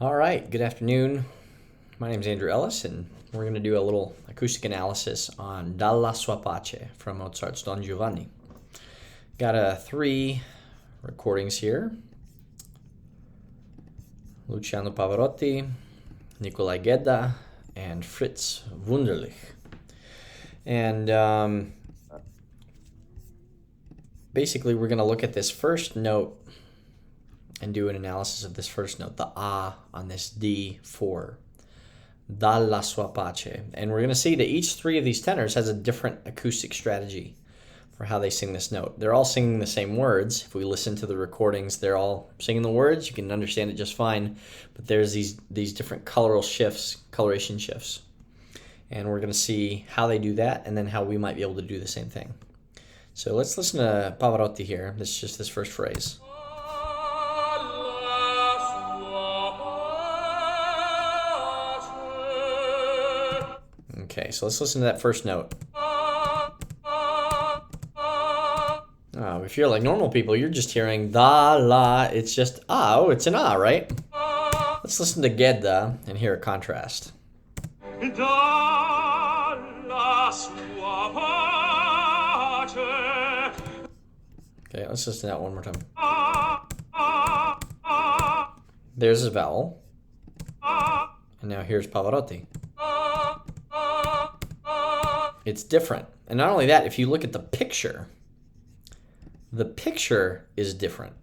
All right, good afternoon. My name is Andrew Ellis, and we're going to do a little acoustic analysis on Dalla Sua Pace from Mozart's Don Giovanni. Got three recordings here. Luciano Pavarotti, Nicolai Gedda, and Fritz Wunderlich. And basically we're going to look at this first note and do an analysis of this first note, the A on this D4, Dalla Sua Pace. And we're going to see that each three of these tenors has a different acoustic strategy for how they sing this note. They're all singing the same words. If we listen to the recordings, they're all singing the words. You can understand it just fine, but there's these different coloration shifts. And we're going to see how they do that and then how we might be able to do the same thing. So let's listen to Pavarotti here. This is just this first phrase. Okay, so let's listen to that first note. If you're like normal people, you're just hearing da, la, it's just oh, it's an right? Let's listen to Gedda and hear a contrast. Dalla sua pace. Okay, let's listen to that one more time. There's a vowel. And now here's Pavarotti. It's different. And not only that, if you look at the picture is different.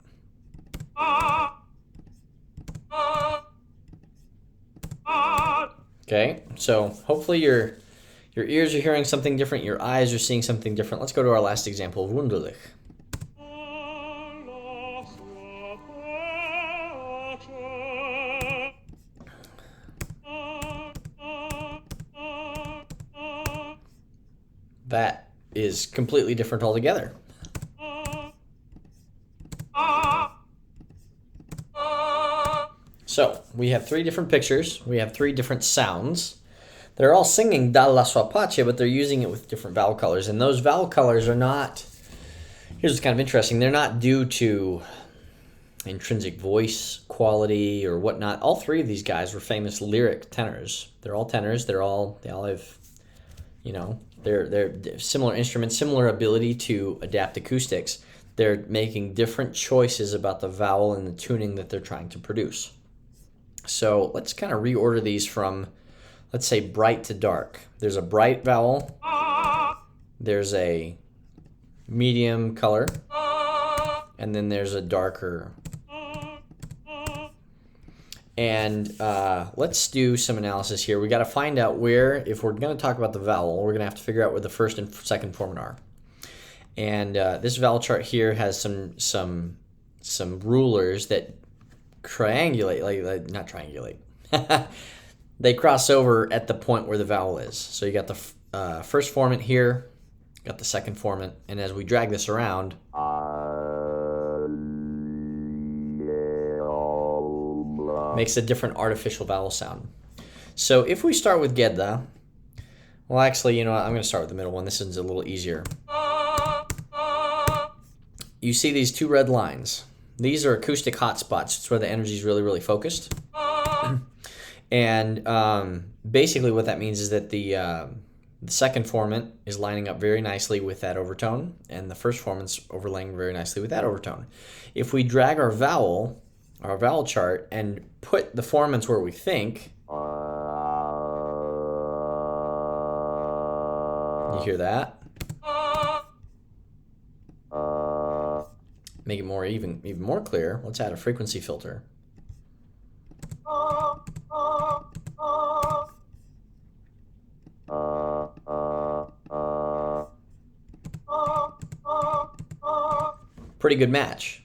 Okay, so hopefully your ears are hearing something different, your eyes are seeing something different. Let's go to our last example of Wunderlich. That is completely different altogether. So we have three different pictures. We have three different sounds. They're all singing Dalla Sua Pace, but they're using it with different vowel colors. And those vowel colors are not, here's what's kind of interesting, they're not due to intrinsic voice quality or whatnot. All three of these guys were famous lyric tenors. They're all tenors. They all have, they're similar instruments, similar ability to adapt acoustics. They're making different choices about the vowel and the tuning that they're trying to produce. So let's kind of reorder these from, let's say, bright to dark. There's a bright vowel. There's a medium color. And then there's a darker. And let's do some analysis here. We got to find out where, if we're going to talk about the vowel, we're going to have to figure out where the first and second formant are. And this vowel chart here has some rulers that triangulate, like not triangulate. They cross over at the point where the vowel is. So you got the first formant here, got the second formant, and as we drag this around, makes a different artificial vowel sound. So if we start with Gedda, well, actually, you know what? I'm going to start with the middle one. This is a little easier. You see these two red lines. These are acoustic hotspots. It's where the energy is really, really focused. And basically what that means is that the second formant is lining up very nicely with that overtone, and the first formant's overlaying very nicely with that overtone. If we drag our vowel chart, and put the formants where we think, you hear that? Make it more even more clear. Let's add a frequency filter. Pretty good match.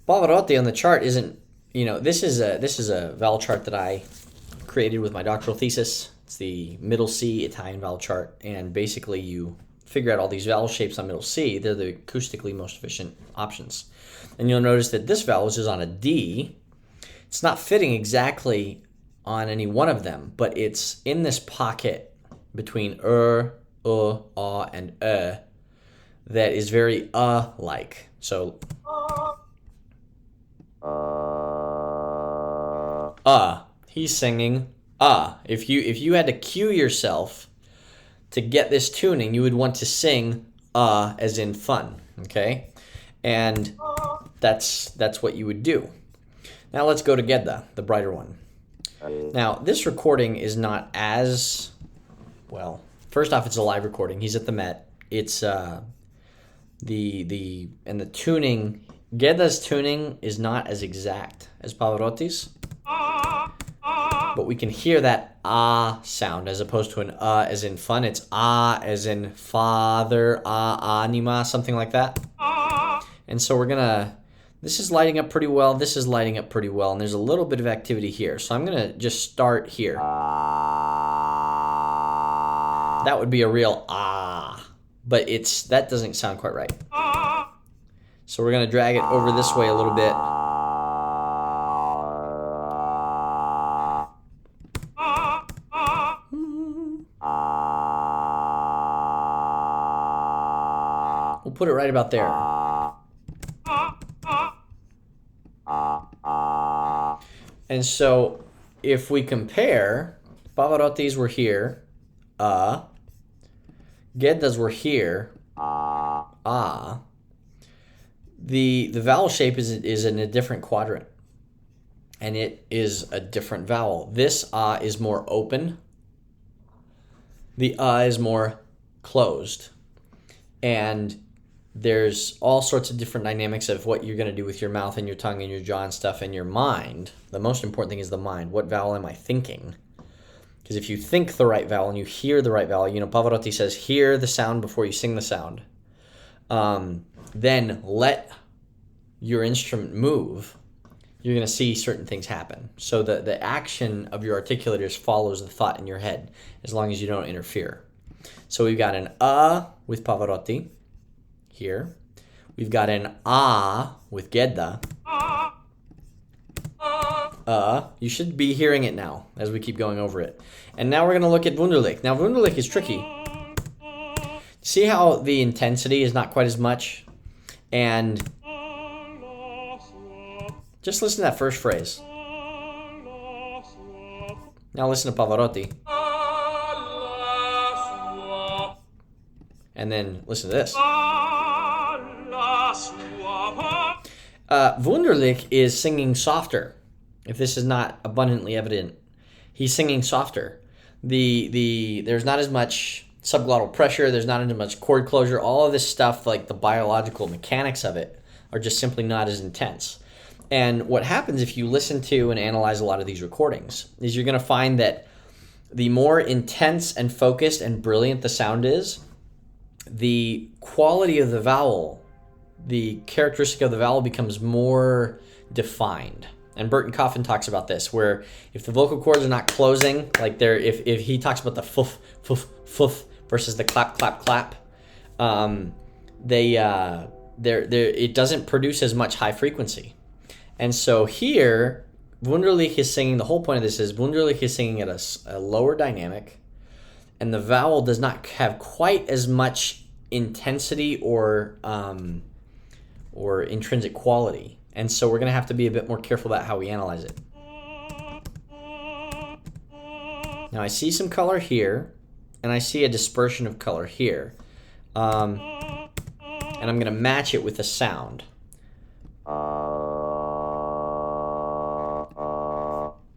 Pavarotti on the chart isn't, this is a vowel chart that I created with my doctoral thesis. It's the middle C Italian vowel chart, and basically you figure out all these vowel shapes on middle C. They're the acoustically most efficient options. And you'll notice that this vowel is on a D. It's not fitting exactly on any one of them, but it's in this pocket between and that is very like. So He's singing If you had to cue yourself to get this tuning, you would want to sing as in fun, okay? And that's what you would do. Now let's go to Gedda, the brighter one. Now, this recording is not as, well, first off, it's a live recording. He's at the Met. It's the tuning, Gedda's tuning is not as exact as Pavarotti's. But we can hear that sound as opposed to an as in fun. It's as in father, anima, something like that. And so we're gonna, this is lighting up pretty well, this is lighting up pretty well, and there's a little bit of activity here. So I'm gonna just start here. That would be a real but that doesn't sound quite right. So we're gonna drag it over this way a little bit. We'll put it right about there. And so if we compare, Pavarotti's were here, Gedda's were here, the vowel shape is in a different quadrant, and it is a different vowel. This is more open. The is more closed. And there's all sorts of different dynamics of what you're going to do with your mouth and your tongue and your jaw and stuff and your mind. The most important thing is the mind. What vowel am I thinking? Because if you think the right vowel and you hear the right vowel, you know, Pavarotti says, hear the sound before you sing the sound. Then let your instrument move. You're going to see certain things happen. So the action of your articulators follows the thought in your head, as long as you don't interfere. So we've got an with Pavarotti here. We've got an with Gedda. You should be hearing it now as we keep going over it. And now we're going to look at Wunderlich. Now Wunderlich is tricky. See how the intensity is not quite as much? And just listen to that first phrase. Now listen to Pavarotti. And then listen to this. Wunderlich is singing softer. If this is not abundantly evident, he's singing softer. There's not as much subglottal pressure. There's not as much chord closure. All of this stuff, like the biological mechanics of it, are just simply not as intense. And what happens if you listen to and analyze a lot of these recordings is you're going to find that the more intense and focused and brilliant the sound is, the quality of the vowel, the characteristic of the vowel becomes more defined. And Burton Coffin talks about this, where if the vocal cords are not closing, like if he talks about the foof, foof, foof versus the clap, clap, clap, it doesn't produce as much high frequency. And so here, Wunderlich is singing, the whole point of this is Wunderlich is singing at a lower dynamic, and the vowel does not have quite as much intensity or intrinsic quality. And so we're going to have to be a bit more careful about how we analyze it. Now I see some color here, and I see a dispersion of color here. And I'm going to match it with a sound.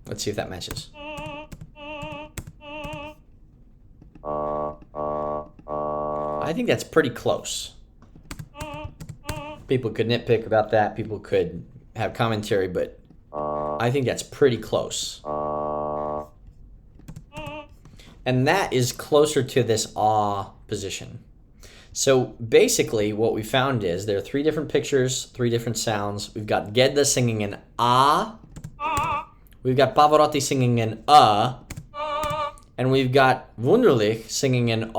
Let's see if that matches. I think that's pretty close. People could nitpick about that. People could have commentary, but I think that's pretty close. And that is closer to this position. So basically what we found is there are three different pictures, three different sounds. We've got Gedda singing an we've got Pavarotti singing an and we've got Wunderlich singing an